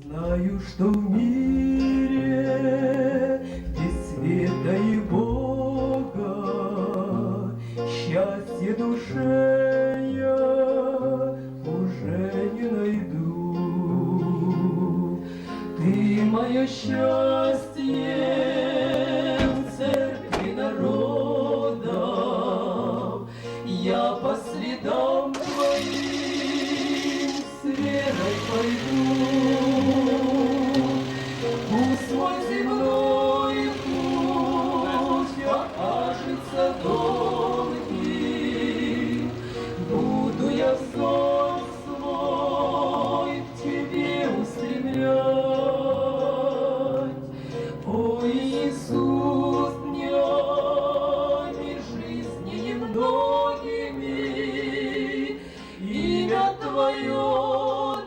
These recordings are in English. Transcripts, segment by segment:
Знаю, что в мире без света и Бога счастье душе я уже не найду. Ты мое счастье в церкви народов, я по следам твоим с верой пойду. Пусть мой земной путь окажется долгим, буду я взор свой к тебе устремлять. О, Иисус, днями жизни немногими имя Твое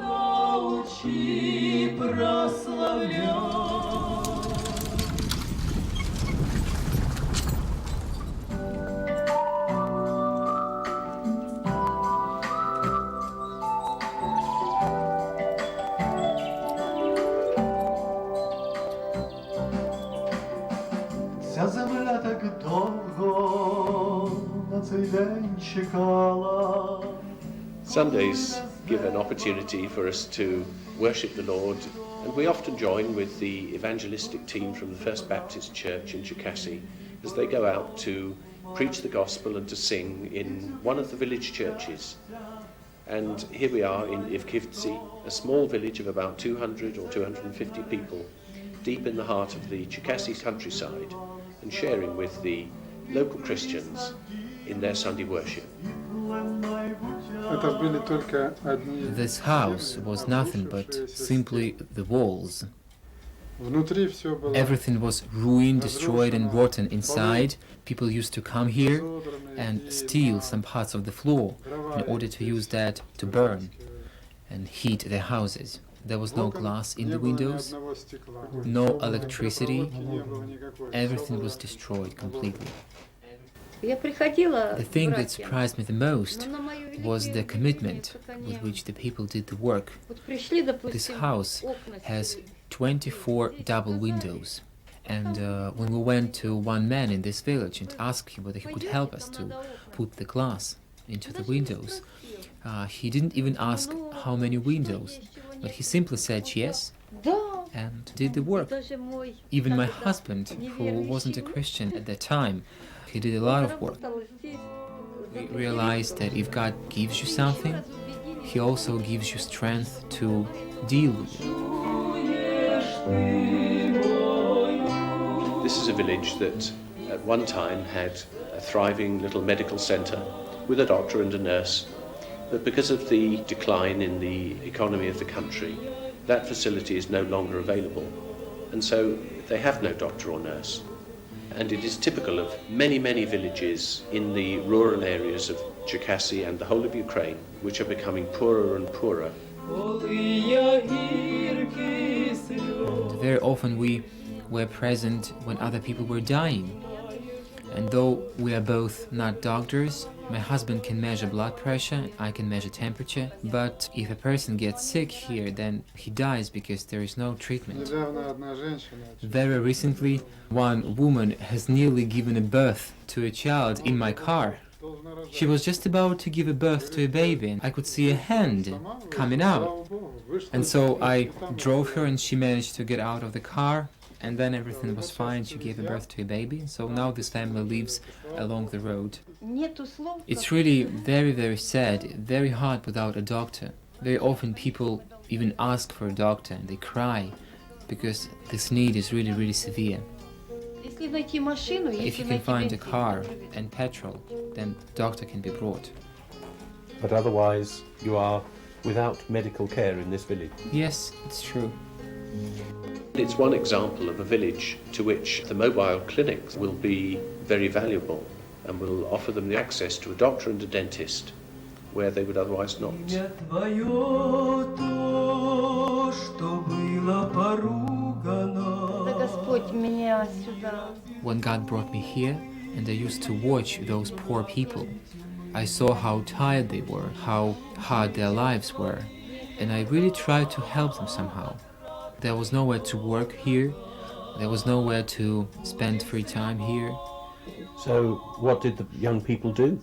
научи прославлять. Ця земля так довго на цей день чекала. Sundays give an opportunity for us to worship the Lord, and we often join with the evangelistic team from the First Baptist Church in Cherkasy as they go out to preach the gospel and to sing in one of the village churches. And here we are in Ivkivtsi, a small village of about 200 or 250 people, deep in the heart of the Cherkasy countryside, and sharing with the local Christians in their Sunday worship. This house was nothing but simply the walls. Everything was ruined, destroyed and rotten inside. People used to come here and steal some parts of the floor in order to use that to burn and heat their houses. There was no glass in the windows, no electricity. Everything was destroyed completely. The thing that surprised me the most was the commitment with which the people did the work. This house has 24 double windows, and when we went to one man in this village and asked him whether he could help us to put the glass into the windows, he didn't even ask how many windows, but he simply said yes and did the work. Even my husband, who wasn't a Christian at that time, he did a lot of work. We realized that if God gives you something, He also gives you strength to deal with it. This is a village that at one time had a thriving little medical centre with a doctor and a nurse, but because of the decline in the economy of the country, that facility is no longer available, and so they have no doctor or nurse. And it is typical of many, many villages in the rural areas of Cherkasy and the whole of Ukraine, which are becoming poorer and poorer. Very often we were present when other people were dying. And though we are both not doctors, my husband can measure blood pressure, I can measure temperature, but if a person gets sick here, then he dies because there is no treatment. Very recently, one woman has nearly given a birth to a child in my car. She was just about to give a birth to a baby, and I could see a hand coming out. And so I drove her and she managed to get out of the car. And then everything was fine, she gave birth to a baby, so now this family lives along the road. It's really very, very sad, very hard without a doctor. Very often people even ask for a doctor and they cry, because this need is really, really severe. If you can find a car and petrol, then doctor can be brought. But otherwise, you are without medical care in this village. Yes, it's true. It's one example of a village to which the mobile clinics will be very valuable and will offer them the access to a doctor and a dentist where they would otherwise not. When God brought me here and I used to watch those poor people, I saw how tired they were, how hard their lives were, and I really tried to help them somehow. There was nowhere to work here. There was nowhere to spend free time here. So what did the young people do?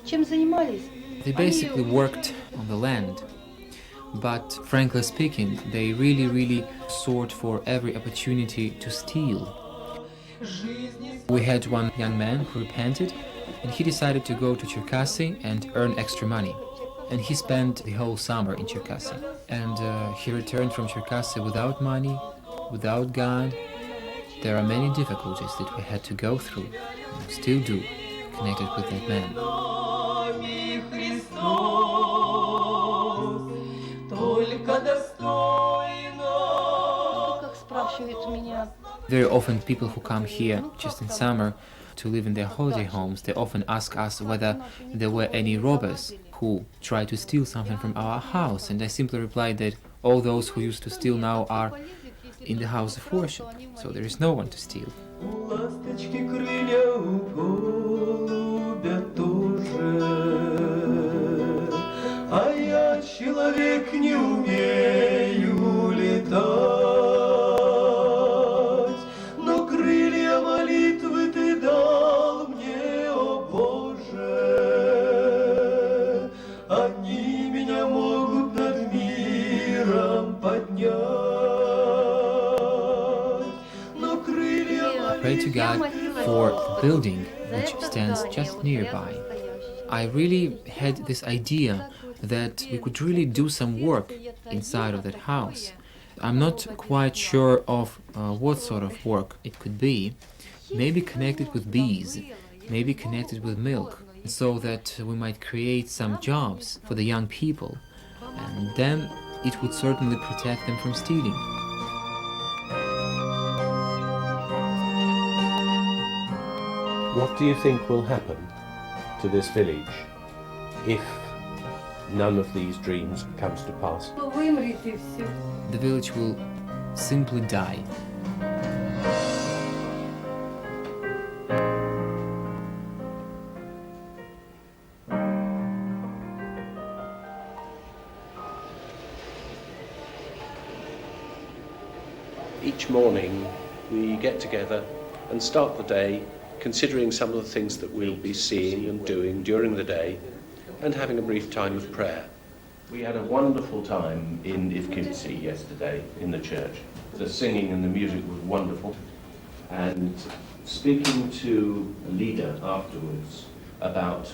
Чем занимались? They basically worked on the land. But frankly speaking, they really sought for every opportunity to steal. We had one young man who repented, and he decided to go to Cherkasy and earn extra money. And he spent the whole summer in Cherkasy. And he returned from Cherkasy without money, without God. There are many difficulties that we had to go through, and still do, connected with that man. Как спрашивают меня. Very often people who come here just in summer to live in their holiday homes, they often ask us whether there were any robbers who tried to steal something from our house, and I simply replied that all those who used to steal now are in the house of worship, so there is no one to steal. У ласточки крылья, у голубя тоже. А я человек, не умею летать, но крылья молитвы ты дал мне, о Боже. Они меня могут над миром поднять, но крылья I pray to God for the building which stands just nearby. I really had this idea that we could really do some work inside of that house. I'm not quite sure of what sort of work it could be. Maybe connected with bees, maybe connected with milk, so that we might create some jobs for the young people, and then it would certainly protect them from stealing. What do you think will happen to this village if none of these dreams comes to pass? Вымрите все. The village will simply die. Each morning we get together and start the day considering some of the things that we'll be seeing and doing during the day and having a brief time of prayer. We had a wonderful time in Ivkivtsi yesterday in the church. The singing and the music was wonderful, and speaking to a leader afterwards about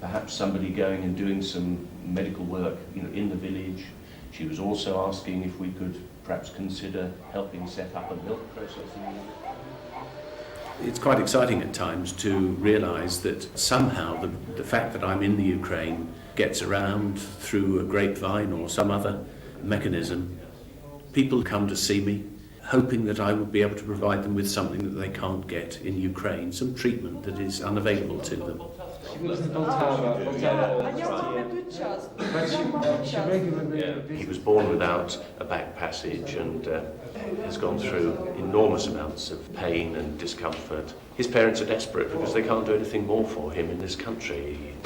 perhaps somebody going and doing some medical work, in the village. She was also asking if we could perhaps consider helping set up a milk processing unit. It's quite exciting at times to realise that somehow the fact that I'm in the Ukraine gets around through a grapevine or some other mechanism. People come to see me, hoping that I would be able to provide them with something that they can't get in Ukraine, some treatment that is unavailable to them. He was born without a back passage and has gone through enormous amounts of pain and discomfort. His parents are desperate because they can't do anything more for him in this country.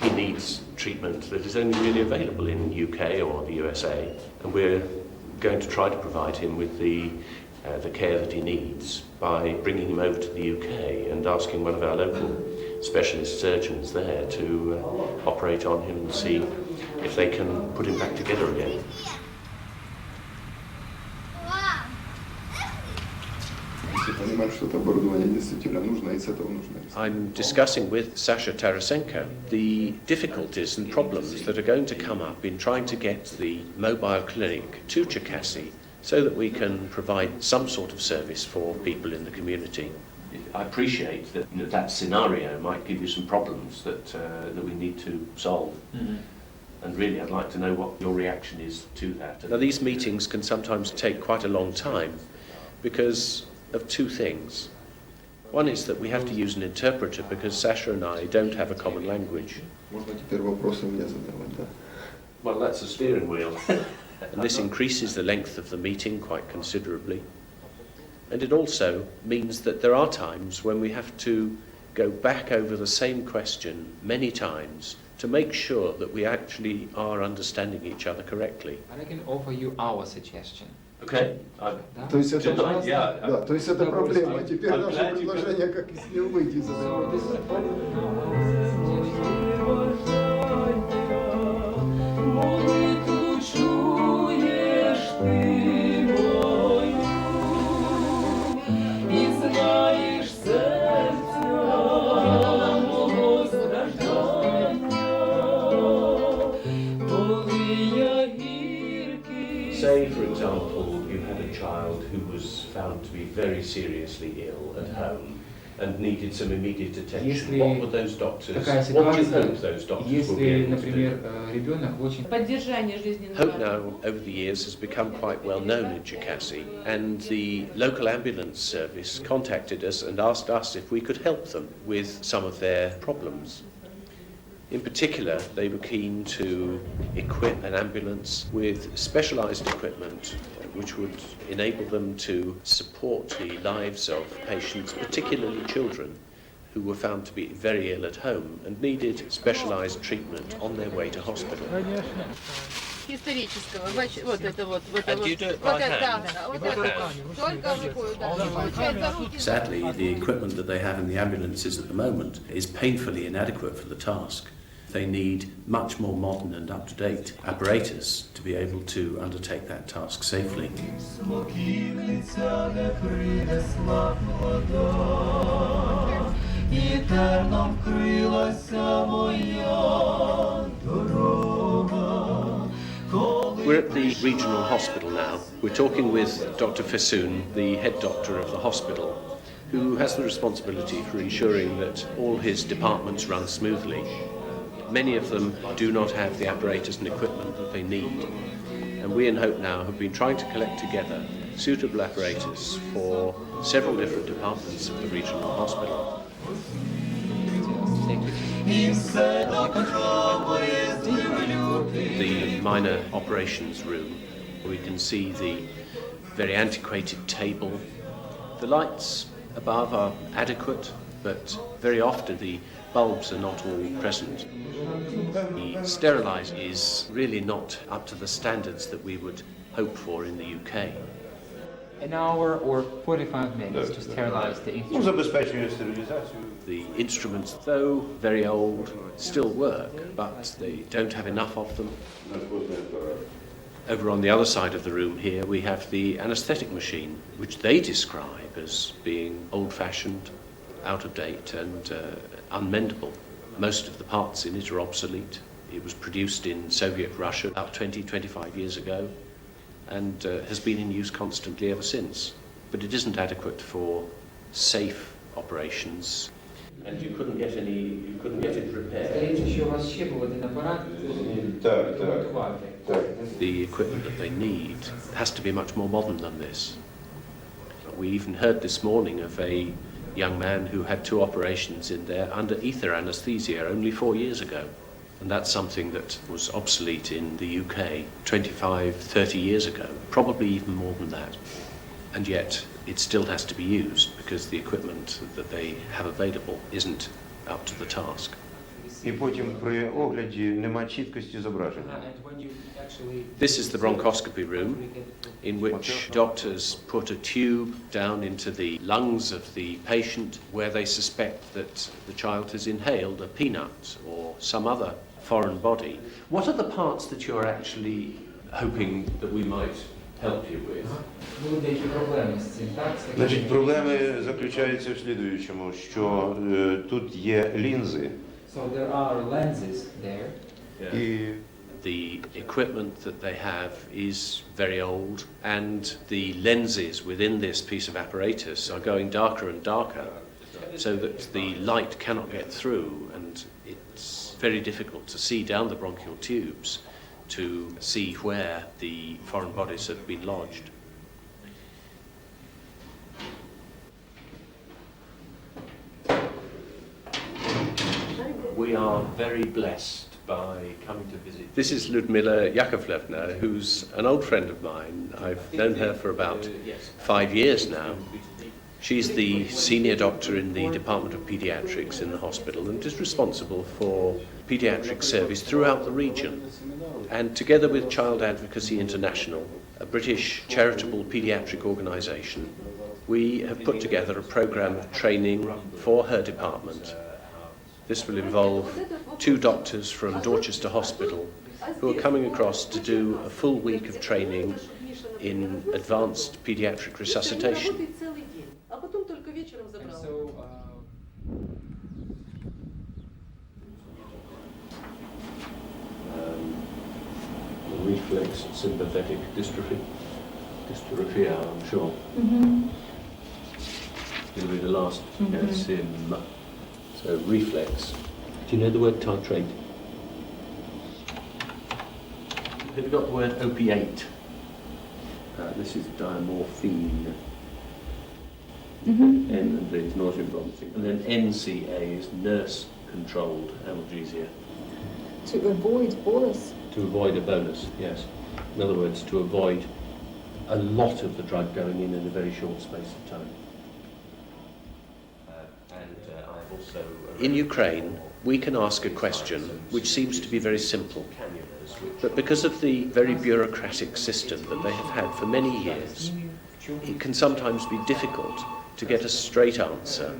He needs treatment that is only really available in the UK or the USA, and we're going to try to provide him with the care that he needs by bringing him over to the UK and asking one of our local specialist surgeons there to operate on him and see if they can put him back together again. I'm discussing with Sasha Tarasenko the difficulties and problems that are going to come up in trying to get the mobile clinic to Cherkasy so that we can provide some sort of service for people in the community. I appreciate that that scenario might give you some problems that we need to solve. Mm-hmm. And really I'd like to know what your reaction is to that. Now these meetings can sometimes take quite a long time because of two things. One is that we have to use an interpreter because Sasha and I don't have a common language. Well, that's a steering wheel. And this increases the length of the meeting quite considerably. And it also means that there are times when we have to go back over the same question many times to make sure that we actually are understanding each other correctly. But I can offer you our suggestion. Okay. То есть это, Tonight, yeah. да, то есть это проблема. Теперь I'm наше glad you предложение, как из нее выйти из этого. Молитву чуєш ти мою, і знаєш серця мого страждання, коли я гіркий. Say, for example, you had a child who was found to be very seriously ill at home and needed some immediate attention. Если What would those doctors, такая what do you ситуация, hope those doctors will be если, able to do? например, ребенок очень... Поддержание жизненного. Hope now, over the years, has become quite well known in Cherkasy, and the local ambulance service contacted us and asked us if we could help them with some of their problems. In particular, they were keen to equip an ambulance with specialised equipment which would enable them to support the lives of patients, particularly children, who were found to be very ill at home and needed specialised treatment on their way to hospital. Исторического. Вот это вот. And you do it by это, hand? да, вот это. Только рукой, да. Получается, руки. Sadly, the equipment that they have in the ambulances at the moment is painfully inadequate for the task. They need much more modern and up-to-date apparatus to be able to undertake that task safely. Смоківниця не принесла вода, і терном вкрилася моя дорога. We're at the regional hospital now. We're talking with Dr. Fesoon, the head doctor of the hospital, who has the responsibility for ensuring that all his departments run smoothly. Many of them do not have the apparatus and equipment that they need. And we in Hope Now have been trying to collect together suitable apparatus for several different departments of the regional hospital. The minor operations room, we can see the very antiquated table. The lights above are adequate, but very often the bulbs are not all present. The steriliser is really not up to the standards that we would hope for in the UK. An hour or 45 minutes to sterilize the instrument. Забезпечує стерилізацію. The instruments, though very old, still work, but they don't have enough of them. Over on the other side of the room here, we have the anaesthetic machine, which they describe as being old-fashioned, out of date and unmendable. Most of the parts in it are obsolete. It was produced in Soviet Russia about 20-25 years ago and has been in use constantly ever since. But it isn't adequate for safe operations. And you couldn't get it repaired. Здається, що у вас ще був один апарат, Так. The equipment that they need has to be much more modern than this. We even heard this morning of a young man who had 2 operations in there under ether anesthesia only 4 years ago. And that's something that was obsolete in the UK 25, 30 years ago, probably even more than that. And yet it still has to be used because the equipment that they have available isn't up to the task. І потім при огляді нема чіткості зображення. This is the bronchoscopy room in which doctors put a tube down into the lungs of the patient where they suspect that the child has inhaled a peanut or some other foreign body. What are the parts that you're actually hoping that we might help you with? Були деякі проблеми з цим, так? Значить, проблеми заключаються в слідуючому, що тут є лінзи, So there are lenses there. і The equipment that they have is very old, and the lenses within this piece of apparatus are going darker and darker, so that the light cannot get through, and it's very difficult to see down the bronchial tubes to see where the foreign bodies have been lodged. We are very blessed by coming to visit. This is Ludmila Yakovlevna, who's an old friend of mine. I've known her for about 5 years now. She's the senior doctor in the Department of Pediatrics in the hospital and is responsible for pediatric service throughout the region. And together with Child Advocacy International, a British charitable paediatric organisation, we have put together a programme of training for her department. This will involve 2 doctors from Dorchester Hospital who are coming across to do a full week of training in advanced paediatric resuscitation. Reflex sympathetic dystrophy, I'm sure. It'll be the last sim. So reflex. Do you know the word tartrate? Have you got the word opiate? This is diamorphine. N and V is nausea and vomiting. And then NCA is nurse-controlled analgesia. To avoid bolus. To avoid a bolus, yes. In other words, to avoid a lot of the drug going in a very short space of time. I've also in Ukraine, we can ask a question which seems to be very simple, but because of the very bureaucratic system that they have had for many years, it can sometimes be difficult to get a straight answer.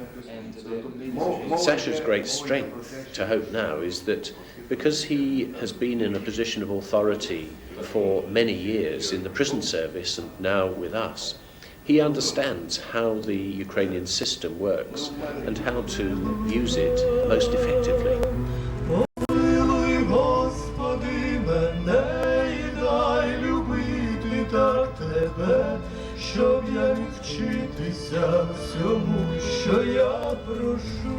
Sasha's great strength, to hope now, is that because he has been in a position of authority for many years in the prison service and now with us, he understands how the Ukrainian system works and how to use it most effectively. Помилуй, Господи, мене і дай любити так Тебе, щоб я міг вчитися всьому, що я прошу.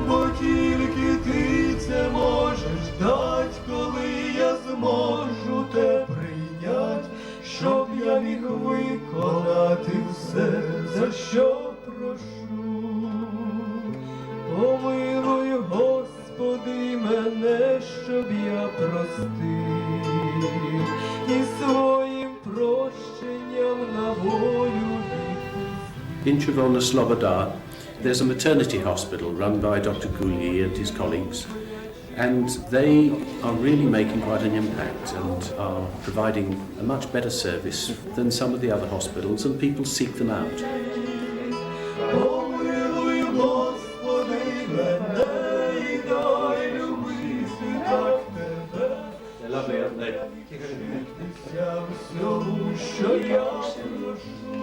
Бо тільки Ти це можеш дать, коли я зможу Те прийнять, щоб я міг виконати все, за що прошу. Помилуй, Господи, мене, щоб я простив, і своїм прощенням на волю відпустив. In Chervona Sloboda, there's a maternity hospital run by Dr. Gulyi and his colleagues, and they are really making quite an impact and are providing a much better service than some of the other hospitals, and people seek them out. Помилуй, Господи, мене, і дай любити так Тебе. They're lovely, aren't they? Вчитися всьому, що я прошу.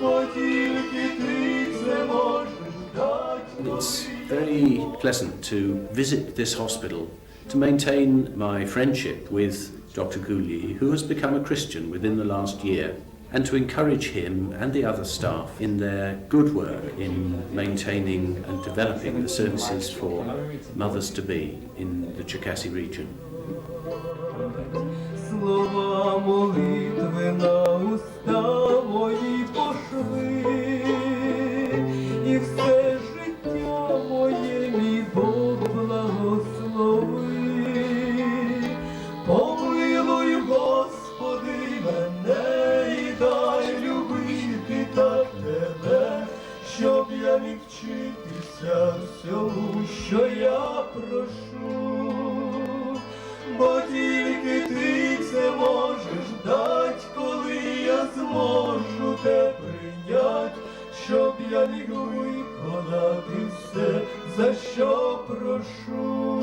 Бо тільки Ти це можеш дать. It's very pleasant to visit this hospital to maintain my friendship with Dr. Gulyi, who has become a Christian within the last year, and to encourage him and the other staff in their good work in maintaining and developing the services for mothers-to-be in the Cherkasy region. Слова молитви на уста мої пошли, і все життя моє мій Бог благослови. Помилуй, Господи, мене, і дай любити так Тебе, щоб я міг вчитися всьому, що я прошу. Бо тільки Ти це можеш дать, коли я зможу Те прийнять, щоб я міг виконати все, за що прошу.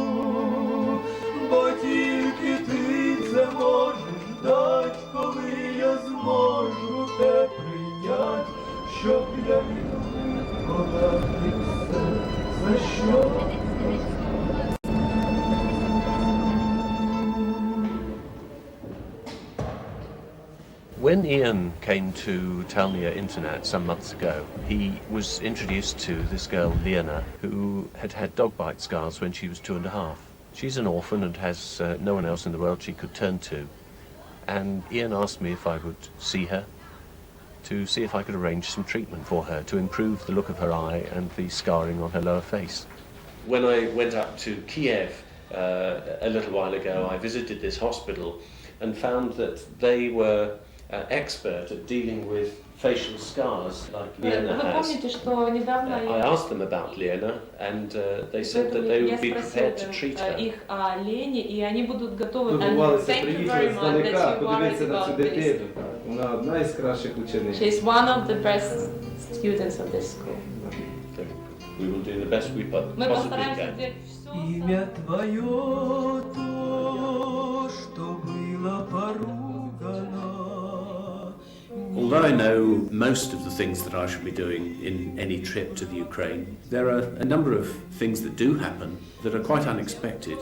Бо тільки Ти це можеш дать, коли я зможу Те прийнять, щоб я міг виконати все, за що прошу. When Ian came to Talnia Internat some months ago, he was introduced to this girl, Liana, who had had dog bite scars when she was 2.5. She's an orphan and has no one else in the world she could turn to. And Ian asked me if I would see her, to see if I could arrange some treatment for her to improve the look of her eye and the scarring on her lower face. When I went up to Kiev a little while ago, I visited this hospital and found that they were expert at dealing with facial scars like Lena Вы has. помните, что недавно I asked them about Lena, and they said that they я would be prepared to treat спросила her. их о Лене, и они будут готовы. And Готувалися thank you приїхати very much здалека, that you worried подивитися на цю about this. дитину. Вона одна із кращих учениць. She's one of the best students of this school. So we will do the best we Мы possibly постараемся can. сделать все. Имя твое то, что было поругано. Although I know most of the things that I should be doing in any trip to the Ukraine, there are a number of things that do happen that are quite unexpected.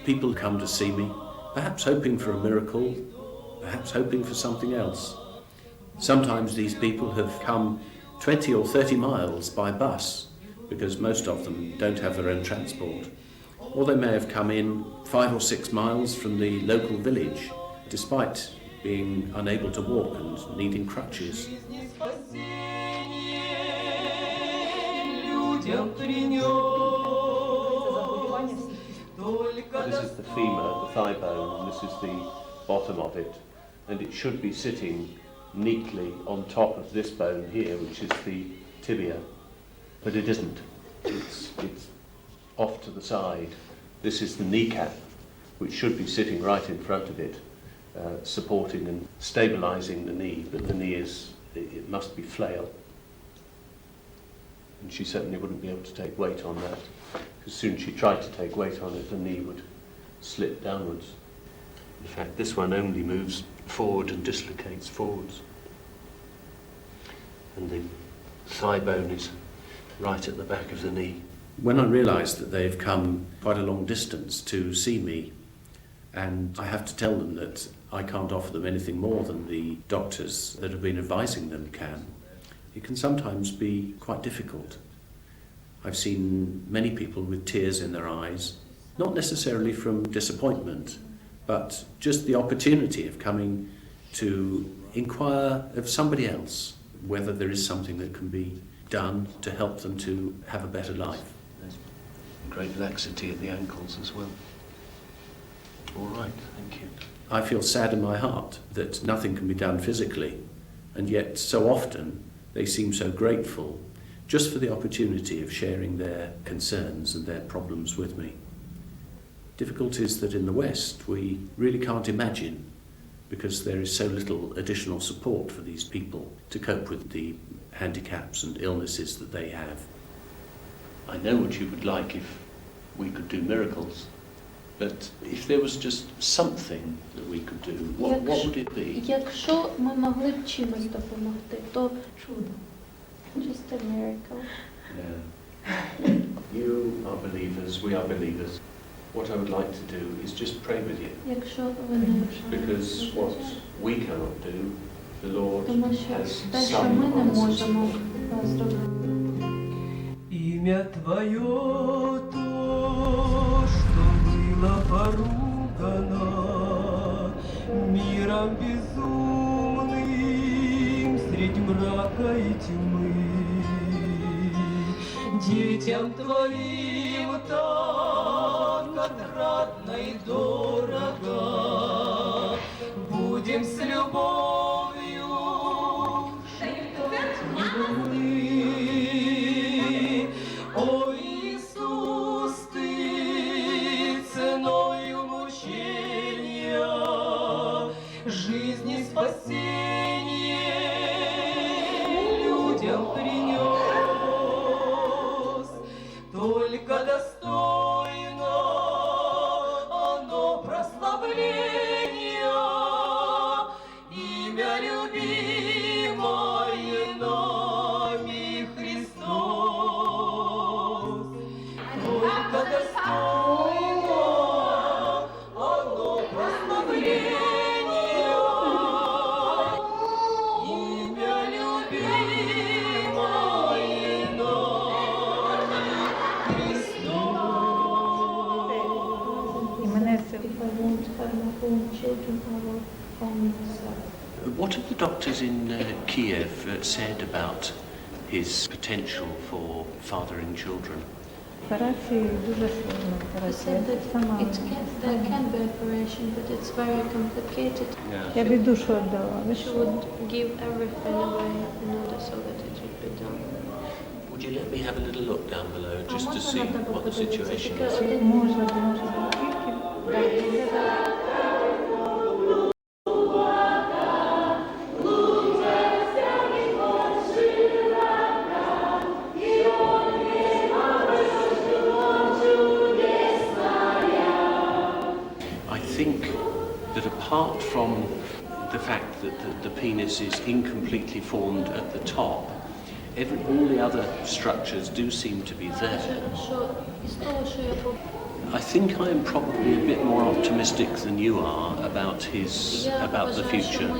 People come to see me, perhaps hoping for a miracle, perhaps hoping for something else. Sometimes these people have come 20 or 30 miles by bus, because most of them don't have their own transport. Or they may have come in 5 or 6 miles from the local village, despite being unable to walk and needing crutches. This is the femur, the thigh bone, and this is the bottom of it, and it should be sitting neatly on top of this bone here, which is the tibia, but it isn't. It's off to the side. This is the kneecap, which should be sitting right in front of it, supporting and stabilising the knee, but the knee it must be flail. And she certainly wouldn't be able to take weight on that. As soon as she tried to take weight on it, the knee would slip downwards. In fact, this one only moves forward and dislocates forwards. And the thigh bone is right at the back of the knee. When I realise that they've come quite a long distance to see me, and I have to tell them that I can't offer them anything more than the doctors that have been advising them can, it can sometimes be quite difficult. I've seen many people with tears in their eyes, not necessarily from disappointment, but just the opportunity of coming to inquire of somebody else whether there is something that can be done to help them to have a better life. There's great laxity at the ankles as well. All right, thank you. I feel sad in my heart that nothing can be done physically, and yet so often they seem so grateful just for the opportunity of sharing their concerns and their problems with me. Difficulties that in the West we really can't imagine, because there is so little additional support for these people to cope with the handicaps and illnesses that they have. I know what you would like if we could do miracles, but if there was just something that we could do, what would it be? Якщо ми могли б чимось допомогти, то чудо. Just a miracle. Yeah. You are believers, we are believers. What I would like to do is just pray with you, Якщо ви не because what we cannot do, the Lord Тому що has те, що some ми не of us to можемо do. зробити. Имя твое то, что было поругано миром безумным средь мрака и тьмы. Детям твоим так отрадно и дорого, будем с любовью жить мы. О Иисус, ты ценою мучения жизни спасение людям принес, только достойно оно прославления, имя любимое нами Христос. Только достойно оно прославления, имя любимое нами Христос. If I won't have my own children, I will find myself. What have the doctors in Kiev said about his potential for fathering children? They said that there can be operation, but it's very complicated. Yeah. She would give everything away in order so that it would be done. Would you let me have a little look down below just to see what the situation is? I think that apart from the fact that the penis is incompletely formed at the top, all the other structures do seem to be there. I think I am probably a bit more optimistic than you are about the future.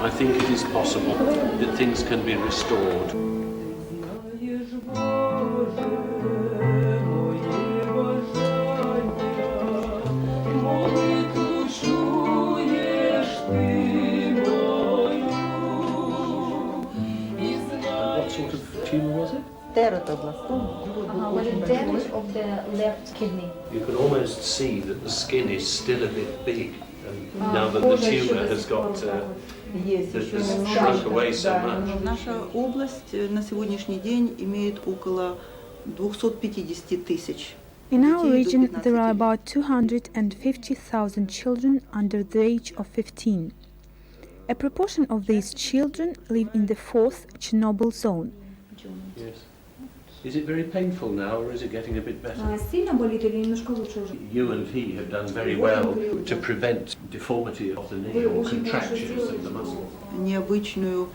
I think it is possible that things can be restored. What sort of tumour was it? Was it damage of the left kidney? You can almost see that the skin is still a bit big, and now that the tumour has shrunk away so much. Наша область на сегодняшний день имеет около 250 тысяч. In our region, there are about 250,000 children under the age of 15. A proportion of these children live in the 4th Chernobyl zone. Yes. Is it very painful now, or is it getting a bit better? You and he have done very well to prevent deformity of the knee or contractures of the muscle. Необычную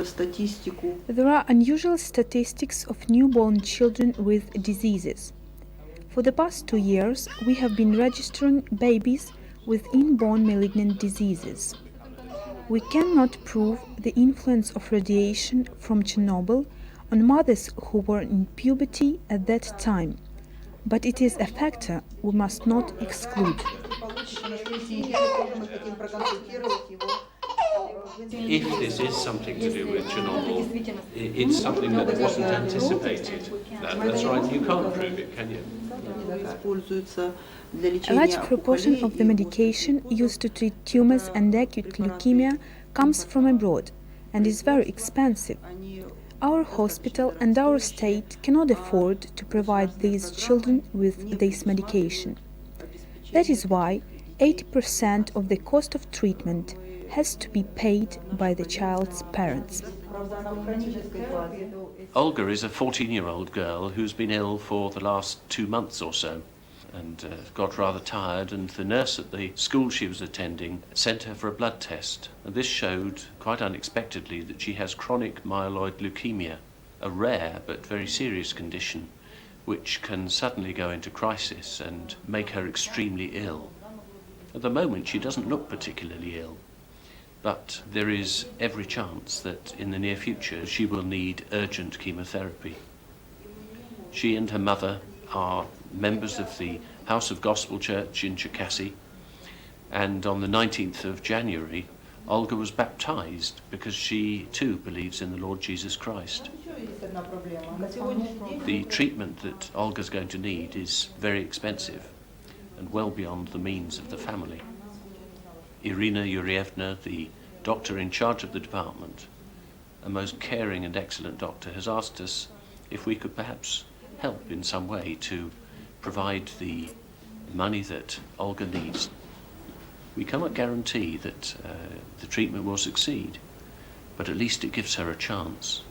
статистику. There are unusual statistics of newborn children with diseases. For the past 2 years, we have been registering babies with inborn malignant diseases. We cannot prove the influence of radiation from Chernobyl on mothers who were in puberty at that time, but it is a factor we must not exclude. If this is something to do with Chernobyl, it's something that wasn't anticipated. That's right, you can't prove it, can you? A large proportion of the medication used to treat tumors and acute leukemia comes from abroad and is very expensive. Our hospital and our state cannot afford to provide these children with this medication. That is why 80% of the cost of treatment has to be paid by the child's parents. Olga is a 14-year-old girl who's been ill for the last 2 months or so, and got rather tired, and the nurse at the school she was attending sent her for a blood test, and this showed quite unexpectedly that she has chronic myeloid leukemia, a rare but very serious condition which can suddenly go into crisis and make her extremely ill. At the moment she doesn't look particularly ill, but there is every chance that in the near future she will need urgent chemotherapy. She and her mother are members of the House of Gospel Church in Cherkasy, and on the 19th of January Olga was baptized because she too believes in the Lord Jesus Christ. The treatment that Olga's going to need is very expensive and well beyond the means of the family. Irina Yurievna, the doctor in charge of the department, a most caring and excellent doctor, has asked us if we could perhaps help in some way to provide the money that Olga needs. We cannot guarantee that the treatment will succeed, but at least it gives her a chance.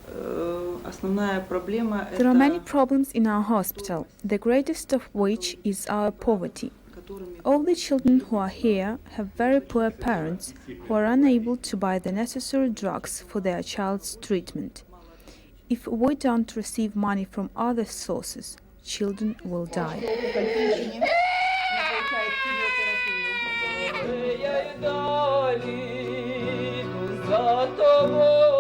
There are many problems in our hospital, the greatest of which is our poverty. All the children who are here have very poor parents who are unable to buy the necessary drugs for their child's treatment. If we don't receive money from other sources, children will die. Я й далі йду за тобою.